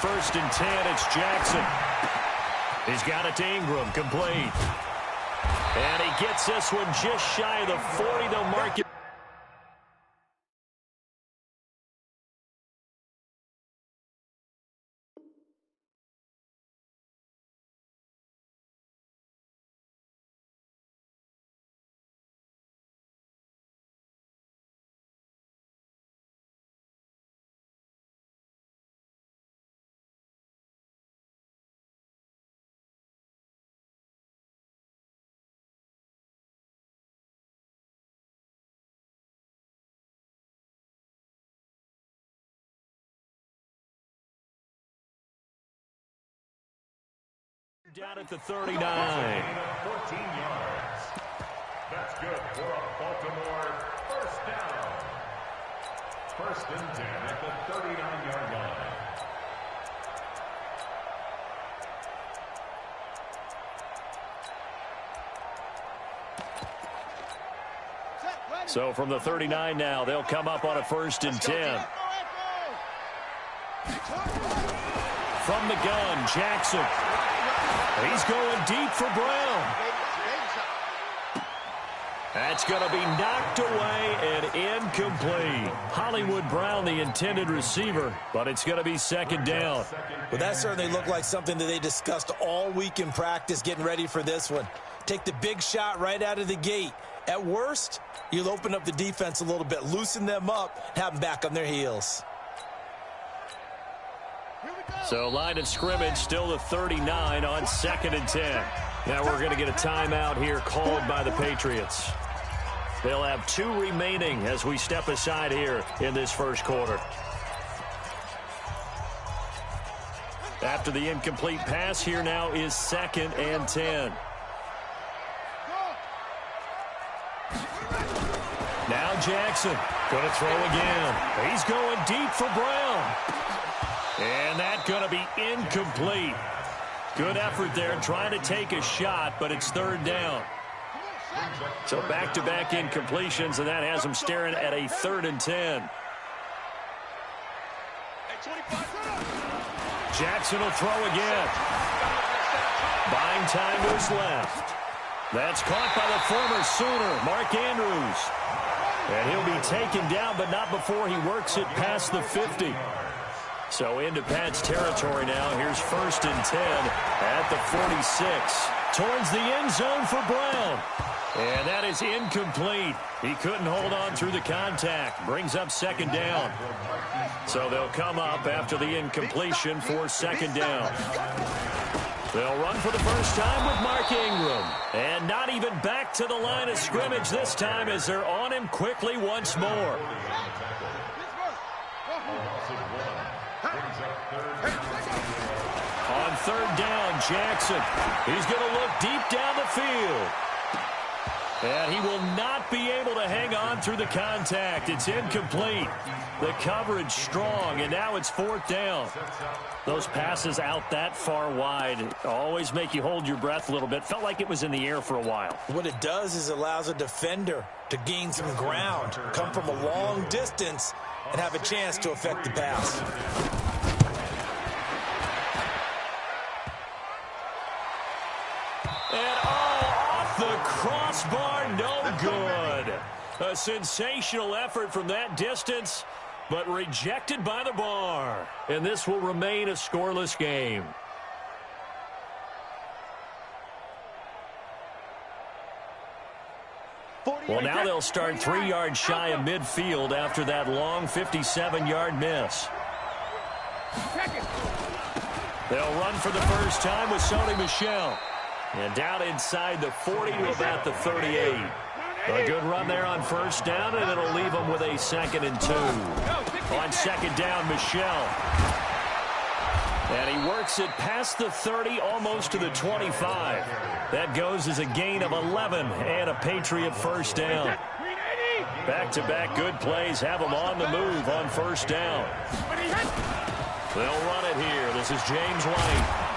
first and 10. It's Jackson. He's got it to Ingram, complete. And he gets this one just shy of the 40. They'll mark it. Down at the 39. 14 yards. That's good for a Baltimore first down. First and 10 at the 39-yard line. So from the 39 now, they'll come up on a first and 10. From the gun, Jackson. He's going deep for Brown. That's going to be knocked away and incomplete. Hollywood Brown, the intended receiver, but it's going to be second down. Well, that certainly looked like something that they discussed all week in practice, getting ready for this one. Take the big shot right out of the gate. At worst, you'll open up the defense a little bit, loosen them up, and have them back on their heels. So line of scrimmage still the 39 on second and 10. Now we're going to get a timeout here called by the Patriots. They'll have 2 remaining as we step aside here in this first quarter. After the incomplete pass, here now is second and 10. Now Jackson going to throw again. He's going deep for Brown. And that's going to be incomplete. Good effort there trying to take a shot, but it's third down. So back-to-back incompletions, and that has them staring at a third and 10. Jackson will throw again. Buying time to his left. That's caught by the former Sooner, Mark Andrews. And he'll be taken down, but not before he works it past the 50. So into Pat's territory now. Here's first and 10 at the 46. Towards the end zone for Brown. And that is incomplete. He couldn't hold on through the contact. Brings up second down. So they'll come up after the incompletion for second down. They'll run for the first time with Mark Ingram. And not even back to the line of scrimmage this time as they're on him quickly once more. On third down, Jackson. He's going to look deep down the field. And he will not be able to hang on through the contact. It's incomplete. The coverage strong, and now it's fourth down. Those passes out that far wide always make you hold your breath a little bit. Felt like it was in the air for a while. What it does is allows a defender to gain some ground, come from a long distance, and have a chance to affect the pass. And off the crossbar, no good. A sensational effort from that distance, but rejected by the bar. And this will remain a scoreless game. Well, now they'll start 3 yards shy of midfield after that long 57-yard miss. They'll run for the first time with Sony Michel. And down inside the 40 to about the 38. A good run there on first down, and it'll leave them with a second and 2. On second down, Michel. And he works it past the 30, almost to the 25. That goes as a gain of 11 and a Patriot first down. Back-to-back good plays have them on the move on first down. They'll run it here. This is James White.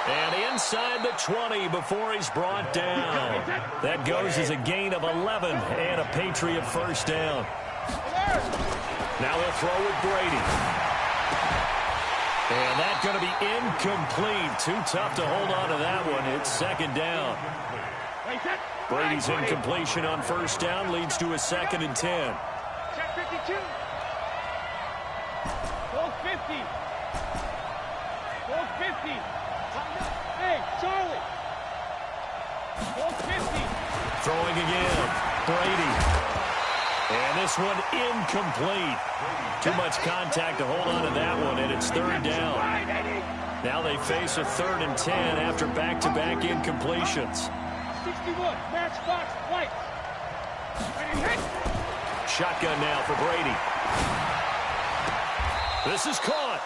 And inside the 20 before he's brought down. That goes as a gain of 11 and a Patriot first down. Now they'll throw with Brady. And that's going to be incomplete. Too tough to hold on to that one. It's second down. Brady's incompletion on first down leads to a 2nd and 10. Check 52. Ball 50. Ball 50. Hey, Charlie. Ball 50. Throwing again. Brady. And this one incomplete. Too much contact to hold on to that one, and it's 3rd down. Now they face a 3rd and 10 after back-to-back incompletions. 61, matchbox, white. Shotgun now for Brady. This is caught.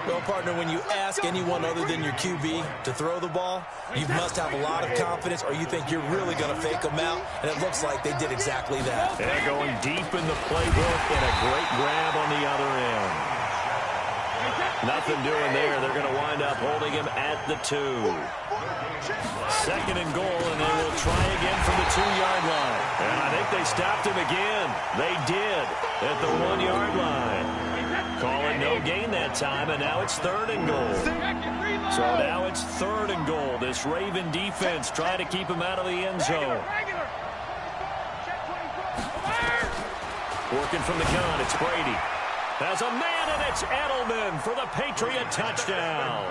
Well, partner, when you ask anyone other than your QB to throw the ball, you must have a lot of confidence, or you think you're really going to fake them out, and it looks like they did exactly that. They're going deep in the playbook, and a great grab on the other end. Nothing doing there. They're going to wind up holding him at the 2. 2nd and goal, and they will try again from the 2-yard line. And I think they stopped him again. They did at the 1-yard line. Calling no gain that time, and now it's 3rd and goal. So now it's 3rd and goal. This Raven defense trying to keep him out of the end zone. Working from the gun, it's Brady. Has a man, and it's Edelman for the Patriot touchdown.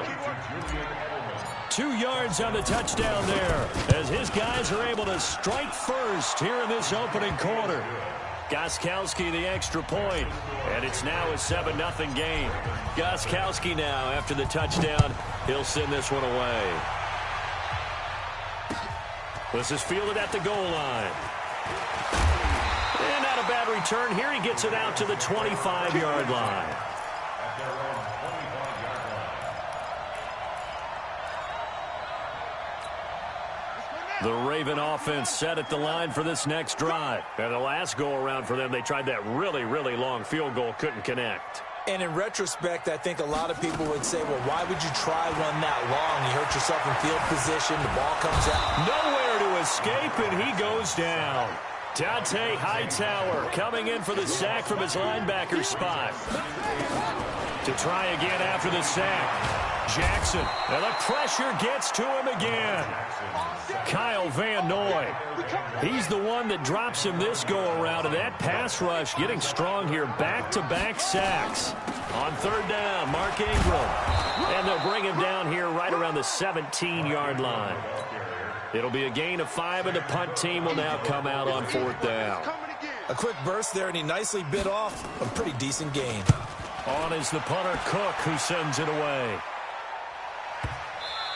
2 yards on the touchdown there, as his guys are able to strike first here in this opening quarter. Gostkowski the extra point, and it's now a 7-0 game. Gostkowski now, after the touchdown, he'll send this one away. This is fielded at the goal line. And not a bad return here. He gets it out to the 25-yard line. The Raven offense set at the line for this next drive. And the last go-around for them, they tried that really, really long field goal, couldn't connect. And in retrospect, I think a lot of people would say, well, why would you try one that long? You hurt yourself in field position, the ball comes out. Nowhere to escape, and he goes down. Dante Hightower coming in for the sack from his linebacker spot. To try again after the sack. Jackson, and the pressure gets to him again. Kyle Van Noy. He's the one that drops him this go-around, and that pass rush getting strong here. Back-to-back sacks. On 3rd down, Mark Ingram. And they'll bring him down here right around the 17-yard line. It'll be a gain of 5, and the punt team will now come out on 4th down. A quick burst there, and he nicely bit off a pretty decent gain. On is the punter, Cook, who sends it away.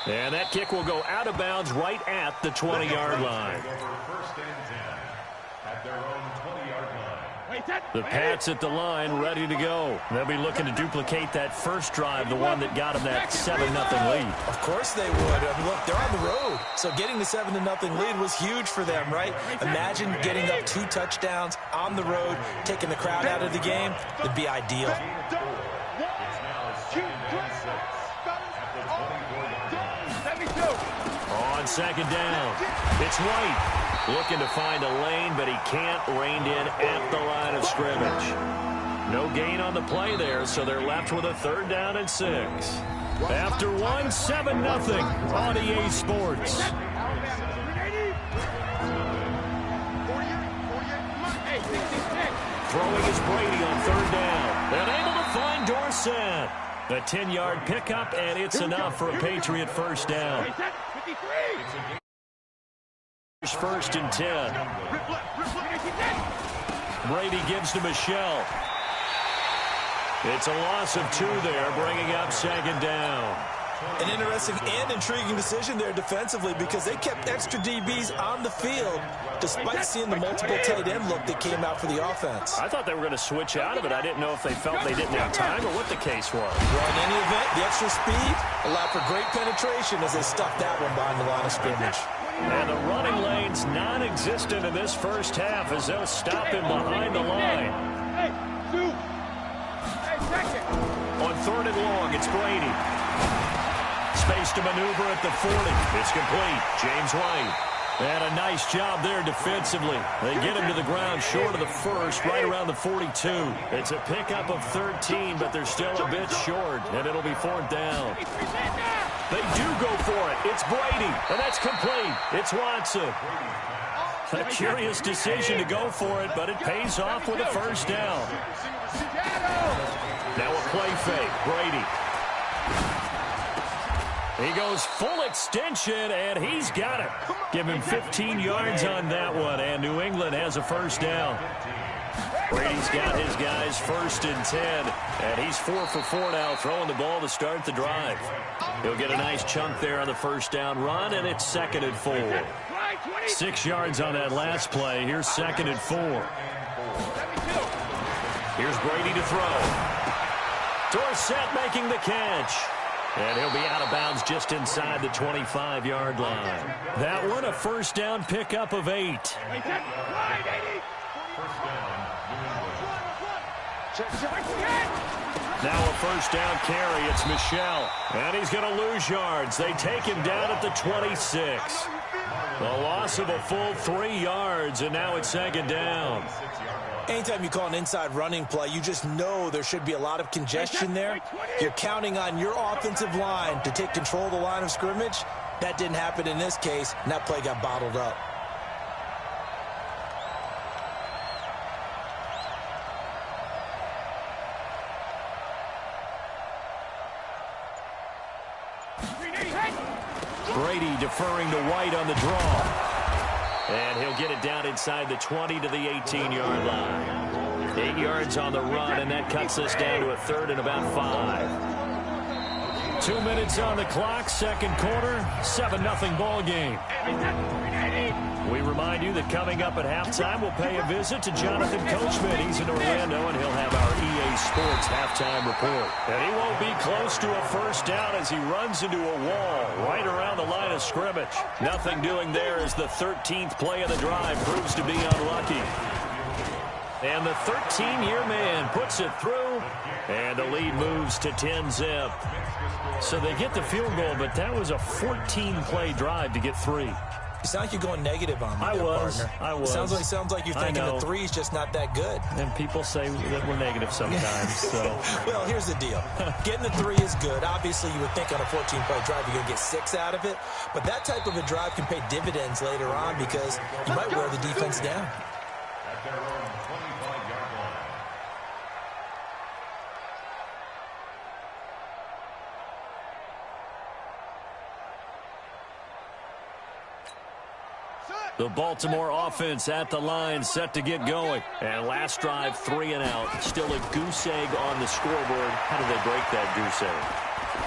And that kick will go out of bounds right at the 20-yard line. The Pats at the line, ready to go. They'll be looking to duplicate that first drive, the one that got them that 7-0 lead. Of course they would. I mean, look, they're on the road. So getting the 7-0 lead was huge for them, right? Imagine getting up 2 touchdowns on the road, taking the crowd out of the game. It'd be ideal. On 2nd down, it's White. Looking to find a lane, but he can't. Reined in at the line of scrimmage. No gain on the play there, so they're left with a 3rd down and 6. After 1, 7-0 on EA Sports. Throwing is Brady on 3rd down. And able to find Dorsett. The 10-yard pickup, and it's enough for a Patriot first down. 1st and 10. Brady gives to Michelle. It's a loss of 2 there, bringing up 2nd down. An interesting and intriguing decision there defensively, because they kept extra DBs on the field despite seeing the multiple tight end look that came out for the offense. I thought they were going to switch out of it. I didn't know if they felt they didn't have time or what the case was. Well, in any event, the extra speed allowed for great penetration as they stuffed that one behind the line of scrimmage. And the running lane's non-existent in this first half as they'll stop him behind the line. On 3rd and long, it's Brady. Space to maneuver at the 40. It's complete. James White. And a nice job there defensively. They get him to the ground short of the first, right around the 42. It's a pickup of 13, but they're still a bit short, and it'll be 4th down. They do go for it. It's Brady, and that's complete. It's Watson. A curious decision to go for it, but it pays off with a first down. Now a play fake. Brady. He goes full extension, and he's got it. Give him 15 yards on that one, and New England has a first down. Brady's got his guys 1st and 10, and he's 4 for 4 now, throwing the ball to start the drive. He'll get a nice chunk there on the first down run, and it's 2nd and 4. 6 yards on that last play. Here's 2nd and 4. Here's Brady to throw. Dorsett making the catch. And he'll be out of bounds just inside the 25-yard line. That one, a first down pickup of 8. Now a first down carry. It's Michel. And he's going to lose yards. They take him down at the 26. The loss of a full 3 yards, and now it's 2nd down. Anytime you call an inside running play, you just know there should be a lot of congestion there. You're counting on your offensive line to take control of the line of scrimmage. That didn't happen in this case, and that play got bottled up. Brady deferring to White on the draw. And he'll get it down inside the 20 to the 18-yard line. 8 yards on the run, and that cuts us down to a 3rd and about 5. 2 minutes on the clock, 2nd quarter, 7-0 ball game. We remind you that coming up at halftime, we'll pay a visit to Jonathan Coachman. He's in Orlando, and he'll have our EA Sports halftime report. And he won't be close to a first down as he runs into a wall right around the line of scrimmage. Nothing doing there as the 13th play of the drive proves to be unlucky. And the 13-year man puts it through, and the lead moves to 10-zip. So they get the field goal, but that was a 14-play drive to get 3. You sound like you're going negative on me. I was. Sounds like you're thinking the 3's just not that good. And people say that we're negative sometimes. So. Well, here's the deal. Getting the 3 is good. Obviously, you would think on a 14-play drive you're going to get 6 out of it. But that type of a drive can pay dividends later on because you might wear the defense down. At their own 25-yard line. The Baltimore offense at the line, set to get going. And last drive, 3 and out. Still a goose egg on the scoreboard. How do they break that goose egg?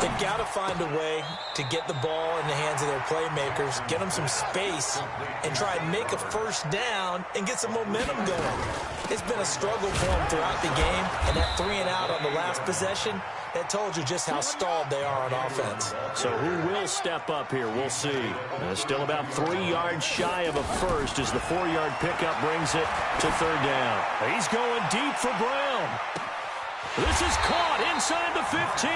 They've got to find a way to get the ball in the hands of their playmakers, get them some space, and try and make a first down and get some momentum going. It's been a struggle for them throughout the game, and that 3 and out on the last possession, that told you just how stalled they are on offense. So who will step up here? We'll see. Still about 3 yards shy of a first as the 4-yard pickup brings it to 3rd down. He's going deep for Brown. This is caught inside the 15.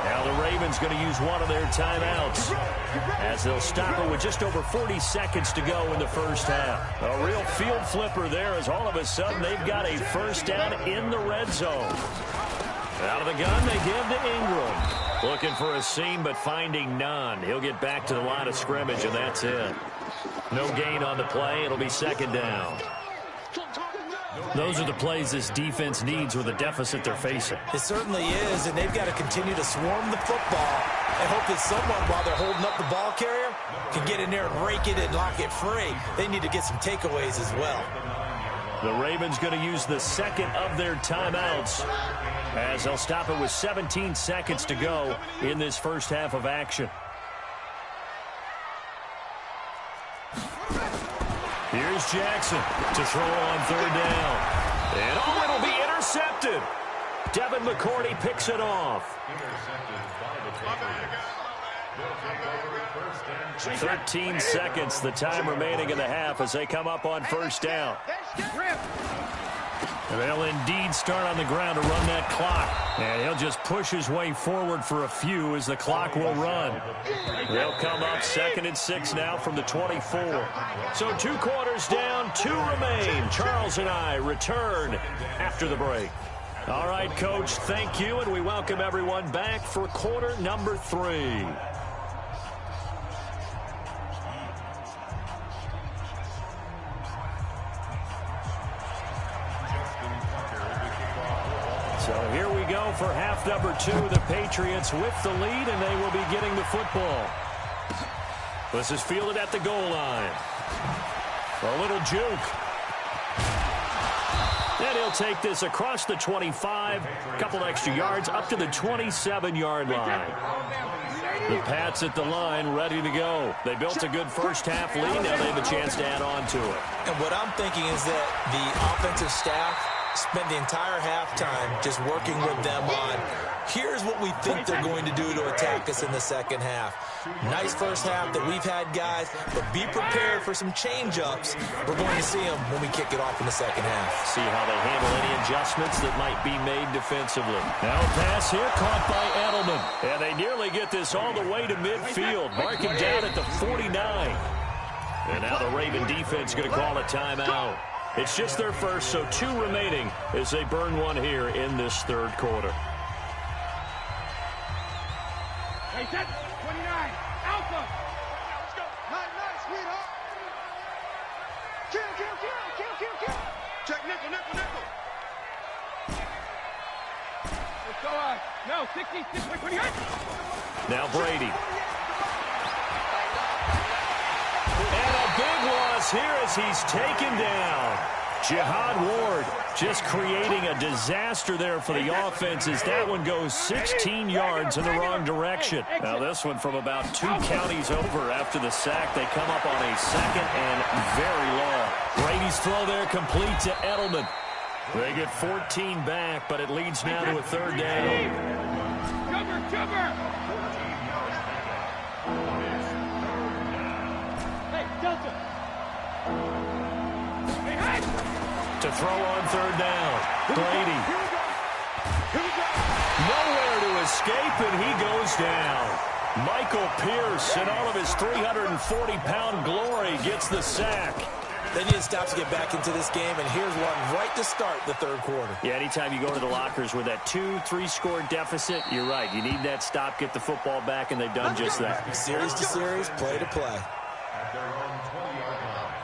Now the Ravens going to use one of their timeouts as they'll stop it with just over 40 seconds to go in the first half. A real field flipper there as all of a sudden they've got a first down in the red zone. Out of the gun, they give to Ingram. Looking for a seam, but finding none. He'll get back to the line of scrimmage, and that's it. No gain on the play. It'll be 2nd down. Those are the plays this defense needs with the deficit they're facing. It certainly is, and they've got to continue to swarm the football and hope that someone, while they're holding up the ball carrier, can get in there and rake it and lock it free. They need to get some takeaways as well. The Ravens going to use the second of their timeouts as they'll stop it with 17 seconds to go in this first half of action. Here's Jackson to throw on 3rd down. And it'll be intercepted. Devin McCourty picks it off. 13 seconds, the time remaining in the half as they come up on 1st down. And they'll indeed start on the ground to run that clock. And he'll just push his way forward for a few as the clock will run. They'll come up 2nd and 6 now from the 24. So 2 quarters down, 2 remain. Charles and I return after the break. All right, Coach, thank you, and we welcome everyone back for quarter number 3. So here we go for half number 2. The Patriots with the lead, and they will be getting the football. This is fielded at the goal line. A little juke. And he'll take this across the 25, a couple extra yards, up to the 27-yard line. The Pats at the line, ready to go. They built a good first-half lead. Now they have a chance to add on to it. And what I'm thinking is that the offensive staff spent the entire halftime just working with them on, here's what we think they're going to do to attack us in the second half. Nice first half that we've had, guys, but be prepared for some change-ups. We're going to see them when we kick it off in the second half. See how they handle any adjustments that might be made defensively. Now a pass here caught by Edelman. And they nearly get this all the way to midfield, marking down at the 49. And now the Raven defense going to call a timeout. It's just their first, so 2 remaining as they burn one here in this third quarter. Hey, set. 29. Alpha. Let's go. Nice, sweetheart. Kill. Check nickel. Let's go on. No, 60, 28. Now Brady. And a big loss here as he's taken down. Jihad Ward just creating a disaster there for the offense as that one goes 16 yards in the wrong direction. Now this one from about 2 counties over after the sack. They come up on a 2nd and very long. Brady's throw there complete to Edelman. They get 14 back, but it leads now to a 3rd down. Cover. Hey, Delta. To throw on 3rd down. Brady. Nowhere to escape, and he goes down. Michael Pierce, in all of his 340-pound glory, gets the sack. They need to stop to get back into this game, and here's one right to start the third quarter. Yeah, anytime you go to the lockers with that 2-3 score deficit, you're right. You need that stop, get the football back, and they've done just that. Series to series, play to play. At their own 20-yard line.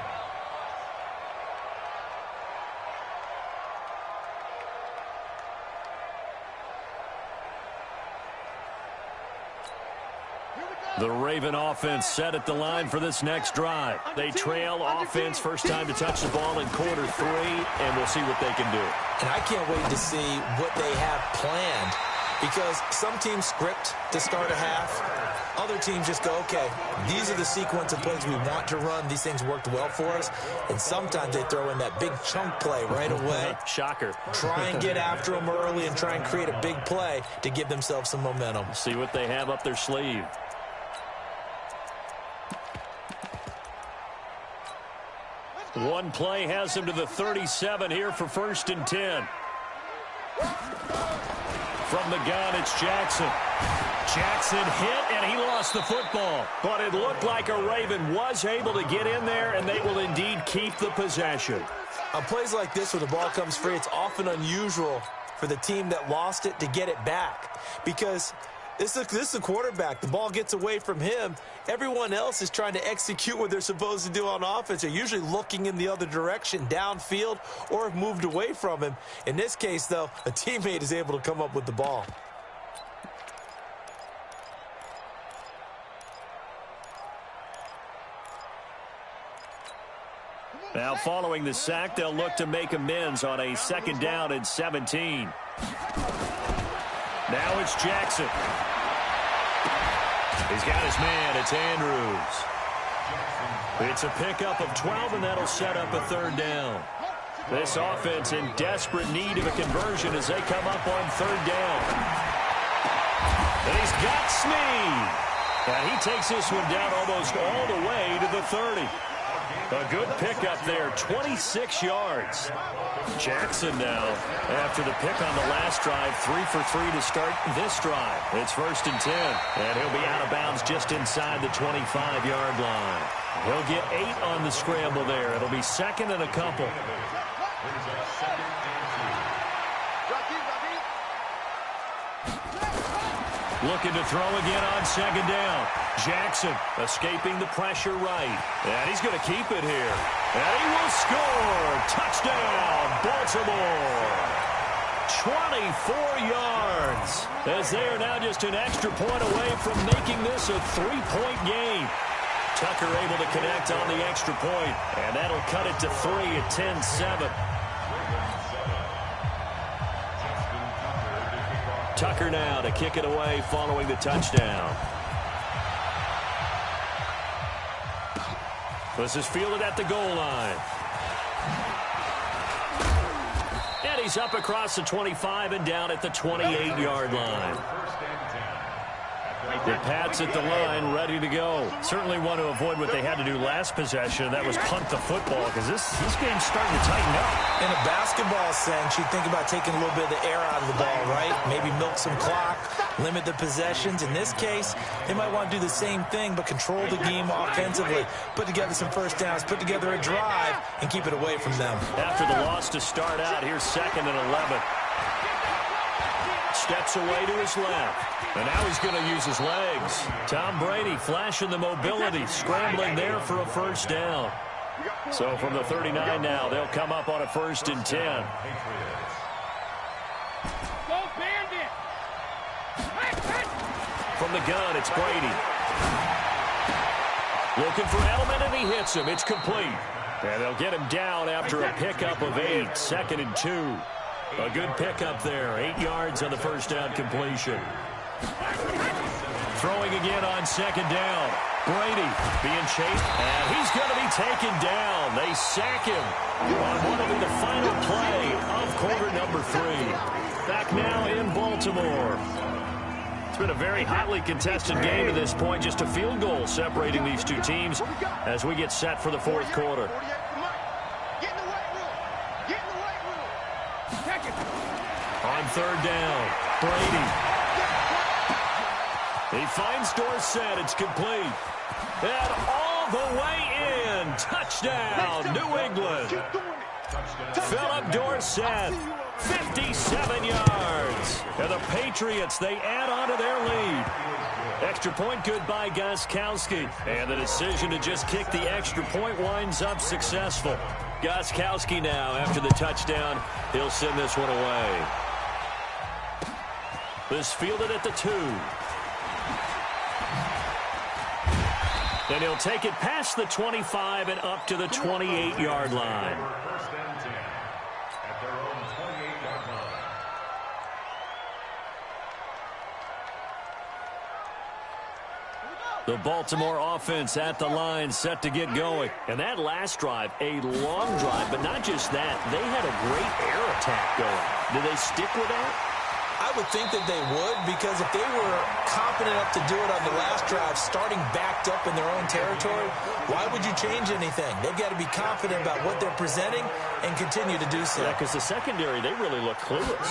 The Raven offense set at the line for this next drive. They trail offense, first time to touch the ball in quarter 3, and we'll see what they can do. And I can't wait to see what they have planned, because some teams script to start a half. Other teams just go, okay, these are the sequence of plays we want to run. These things worked well for us. And sometimes they throw in that big chunk play right away. Shocker. Try and get after them early and try and create a big play to give themselves some momentum. See what they have up their sleeve. One play has him to the 37 here for 1st and 10. From the gun, it's Jackson. Jackson hit, and he lost the football. But it looked like a Raven was able to get in there, and they will indeed keep the possession. On plays like this where the ball comes free, it's often unusual for the team that lost it to get it back, because this is a quarterback. The ball gets away from him. Everyone else is trying to execute what they're supposed to do on offense. They're usually looking in the other direction, downfield, or have moved away from him. In this case, though, a teammate is able to come up with the ball. Now following the sack, they'll look to make amends on a 2nd down and 17. Now it's Jackson. He's got his man. It's Andrews. It's a pickup of 12, and that'll set up a 3rd down. This offense in desperate need of a conversion as they come up on 3rd down. And he's got Snead. And he takes this one down almost all the way to the 30. A good pickup there, 26 yards. Jackson now, after the pick on the last drive, 3 for 3 to start this drive. It's 1st and 10, and he'll be out of bounds just inside the 25-yard line. He'll get 8 on the scramble there. It'll be 2nd and a couple. Looking to throw again on 2nd down. Jackson escaping the pressure right. And he's going to keep it here. And he will score. Touchdown, Baltimore. 24 yards. As they are now just an extra point away from making this a 3-point game. Tucker able to connect on the extra point. And that'll cut it to 3 at 10-7. Tucker now to kick it away following the touchdown. This is fielded at the goal line. And he's up across the 25 and down at the 28-yard line. The Pats at the line, ready to go. Certainly want to avoid what they had to do last possession. That was punt the football, because this game's starting to tighten up. In a basketball sense, you think about taking a little bit of the air out of the ball, right? Maybe milk some clock, limit the possessions. In this case, they might want to do the same thing, but control the game offensively. Put together some first downs, put together a drive, and keep it away from them. After the loss to start out, here's 2nd and 11. Steps away to his left. And now he's going to use his legs. Tom Brady flashing the mobility, scrambling there for a first down. So from the 39 now, they'll come up on a 1st and 10. Go Bandit! From the gun, it's Brady. Looking for Edelman, and he hits him. It's complete. And they'll get him down after a pickup of 8, 2nd and 2. A good pickup there, 8 yards on the first down completion. Throwing again on 2nd down. Brady being chased, and he's going to be taken down. They sack him on what will be the final play of quarter number 3. Back now in Baltimore. It's been a very hotly contested game to this point. Just a field goal separating these two teams as we get set for the 4th quarter. On 3rd down, Brady. He finds Dorsett. It's complete. And all the way in. Touchdown, New England. Philip Dorsett, 57 yards. And the Patriots, they add on to their lead. Extra point good by Gostkowski. And the decision to just kick the extra point winds up successful. Gostkowski now, after the touchdown, he'll send this one away. This fielded at the 2. And he'll take it past the 25 and up to the 28-yard line. The Baltimore offense at the line, set to get going. And that last drive, a long drive, but not just that. They had a great air attack going. Do they stick with that? I would think that they would, because if they were confident enough to do it on the last drive, starting backed up in their own territory, why would you change anything? They've got to be confident about what they're presenting and continue to do so. Yeah, because the secondary, they really look clueless.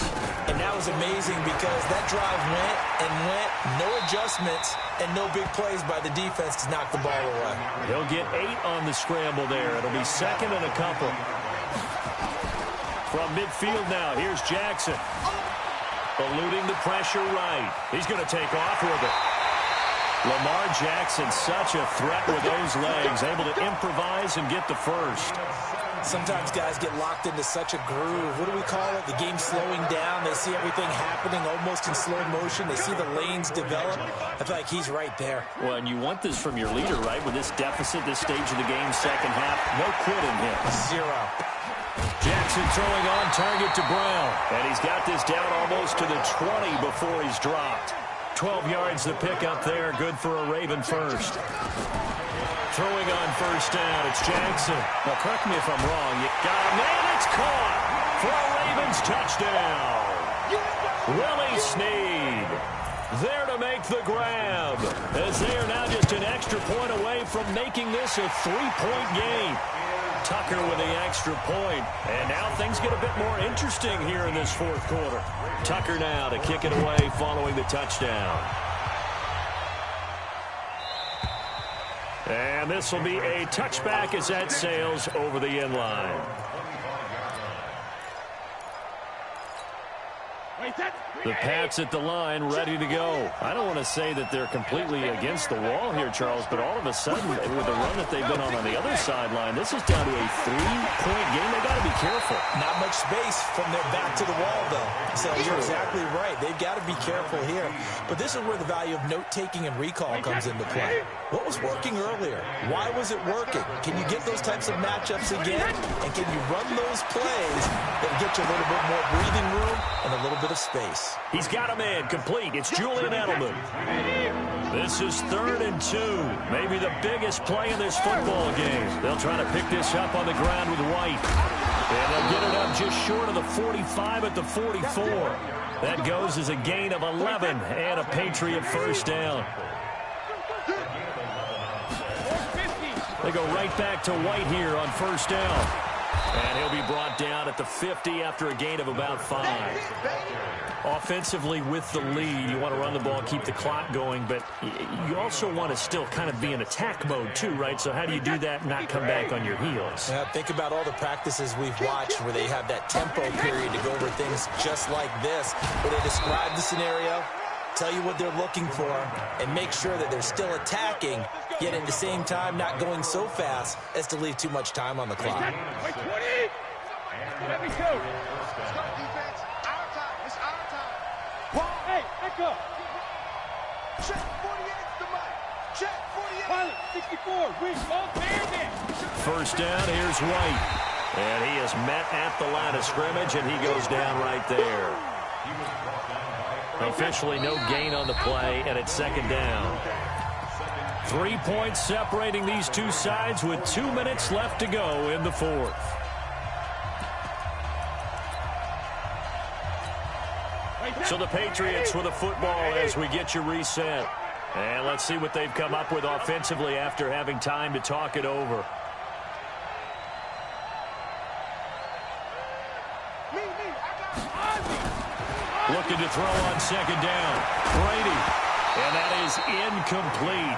And that was amazing because that drive went and went, no adjustments, and no big plays by the defense to knock the ball away. He'll get 8 on the scramble there. It'll be 2nd and a couple. From midfield now, here's Jackson. Eluding the pressure right. He's going to take off with it. Lamar Jackson, such a threat with those legs, able to improvise and get the first. Sometimes guys get locked into such a groove. What do we call it? The game slowing down. They see everything happening almost in slow motion. They see the lanes develop. I feel like he's right there. Well, and you want this from your leader, right? With this deficit, this stage of the game, second half, no quitting him. 0. Jackson throwing on target to Brown. And he's got this down almost to the 20 before he's dropped. 12 yards the pickup there. Good for a Raven first. Throwing on first down, it's Jackson. Now, correct me if I'm wrong. You got him, and it's caught for a Ravens touchdown. Willie Snead. There to make the grab, as they are now just an extra point away from making this a three-point game. Tucker with the extra point, and now things get a bit more interesting here in this fourth quarter. Tucker now to kick it away following the touchdown. And this will be a touchback as that sails over the end line. The Pats at the line, ready to go. I don't want to say that they're completely against the wall here, Charles, but all of a sudden, with the run that they've been on the other sideline, this is down to a three-point game. They got to be careful. Not much space from their back to the wall, though. So you're exactly right. They've got to be careful here. But this is where the value of note-taking and recall comes into play. What was working earlier? Why was it working? Can you get those types of matchups again? And can you run those plays that get you a little bit more breathing room and a little bit of space? He's got a man complete. It's Julian Edelman. This is 3rd and 2. Maybe the biggest play in this football game. They'll try to pick this up on the ground with White. And they'll get it up just short of the 45 at the 44. That goes as a gain of 11 and a Patriot first down. They go right back to White here on first down. And he'll be brought down at the 50 after a gain of about 5. Offensively with the lead, you want to run the ball, keep the clock going, but you also want to still kind of be in attack mode too, right? So how do you do that and not come back on your heels? Yeah, think about all the practices we've watched where they have that tempo period to go over things just like this, where they describe the scenario, tell you what they're looking for, and make sure that they're still attacking, yet at the same time not going so fast as to leave too much time on the clock. Wait, 20! Let me go. Hey, back up. Check 48's the mic. Check 48. Pilot, 64. We all bandit. First down, here's White. And he is met at the line of scrimmage, and he goes down right there. Officially no gain on the play, and it's second down. 3 points separating these two sides with 2 minutes left to go in the fourth. So the Patriots with the football as we get you reset. And let's see what they've come up with offensively after having time to talk it over. Looking to throw on second down. Brady. And that is incomplete.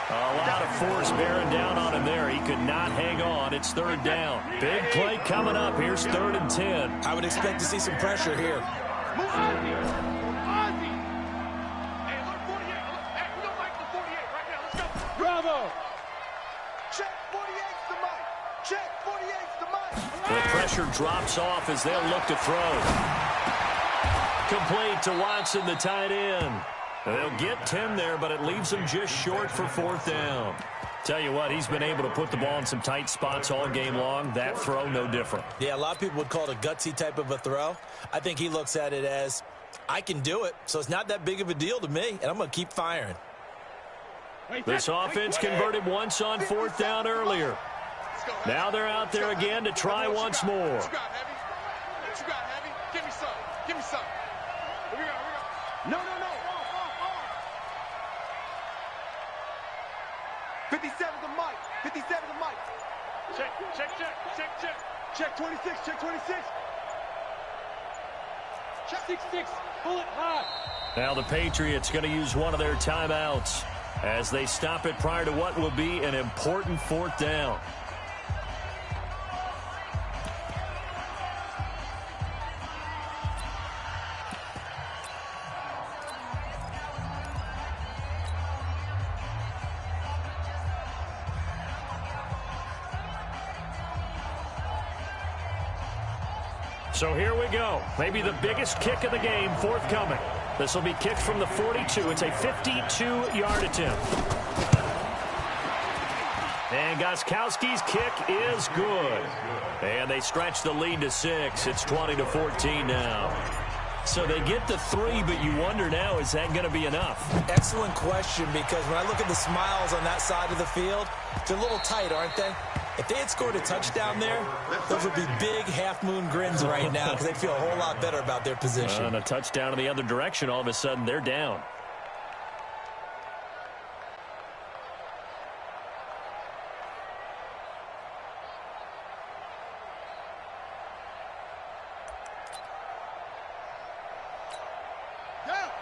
A lot of force bearing down on him there. He could not hang on. It's third down. Big play coming up. Here's 3rd and 10. I would expect to see some pressure here. Ozzy! Ozzy! Hey, look, 48. Hey, we don't like the 48 right now. Let's go. Bravo! Check 48's the mic. Check 48's the mic. The pressure drops off as they'll look to throw. Complete to Watson, the tight end. They'll get 10 there, but it leaves them just short for 4th down. Tell you what, he's been able to put the ball in some tight spots all game long. That throw, no different. Yeah, a lot of people would call it a gutsy type of a throw. I think he looks at it as, I can do it, so it's not that big of a deal to me, and I'm going to keep firing. This offense converted once on 4th down earlier. Now they're out there again to try once more. What you got, Heavy? What you got, Heavy? Give me some. Give me some. Here we go. No, no, no. 57 the mic. 57 the mic. Check, check, check, check, check. Check 26. Check 26. Check 6-6. Pull it high. Now the Patriots going to use one of their timeouts as they stop it prior to what will be an important 4th down. So here we go. Maybe the biggest kick of the game forthcoming. This will be kicked from the 42. It's a 52-yard attempt. And Gostkowski's kick is good. And they stretch the lead to 6. It's 20-14 now. So they get the 3, but you wonder now, is that going to be enough? Excellent question, because when I look at the smiles on that side of the field, they're a little tight, aren't they? If they had scored a touchdown there, those would be big half-moon grins right now because they'd feel a whole lot better about their position. And a touchdown in the other direction, all of a sudden, they're down.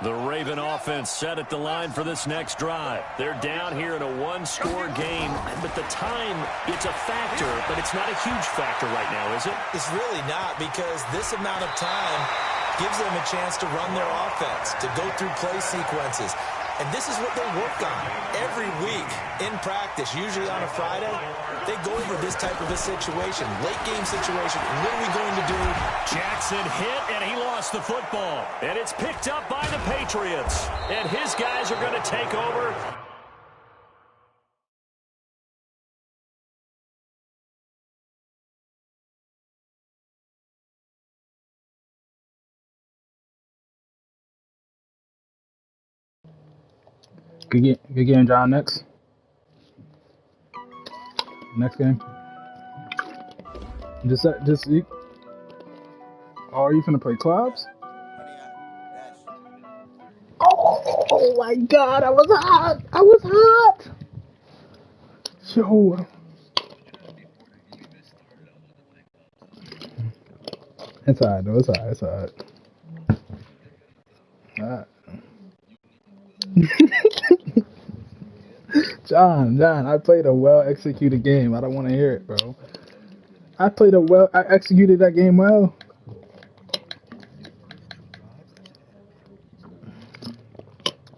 The Raven offense set at the line for this next drive. They're down here in a one-score game, but the time, it's a factor, but it's not a huge factor right now, is it? It's really not, because this amount of time gives them a chance to run their offense, to go through play sequences. And this is what they work on every week in practice, usually on a Friday. They go over this type of a situation, late game situation. What are we going to do? Jackson hit, and he lost the football. And it's picked up by the Patriots. And his guys are going to take over. Good game, John. Next game. Oh, are you finna play clubs? Oh my God! I was hot. Yo, it's alright though. It's alright. Alright. John, I played a well executed game. I don't want to hear it, bro. I executed that game well.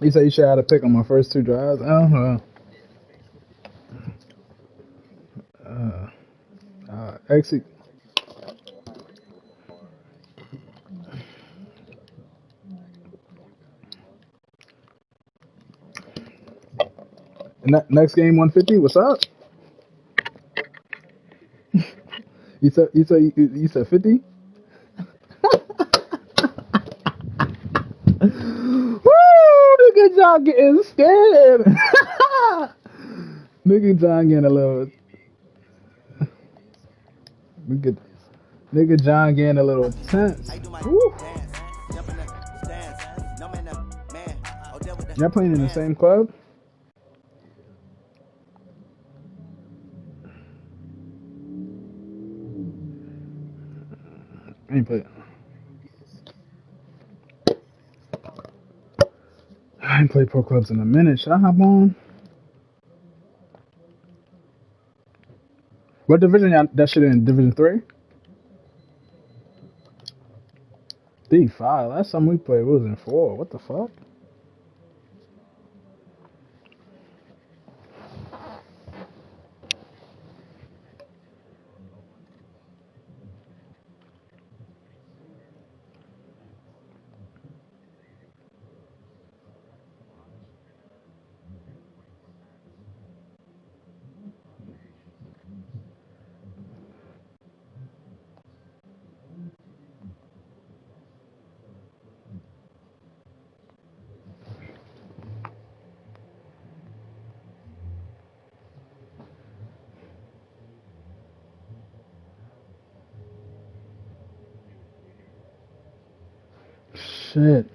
You said you should have had a pick on my first two drives. Oh, well. Execute. Next game, 150. What's up? You said 50. Woo! Nigga John getting scared. Nigga John getting a little. Nigga John getting a little tense. Woo. Y'all playing in the same club? I ain't played pro clubs in a minute. Should I hop on? What division y'all that shit in? Division 3? D5. Last time we played, we was in 4. What the fuck? Shit.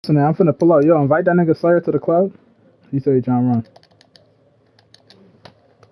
So now I'm finna pull out. Yo, invite that nigga Slayer to the club. He said he trying to run.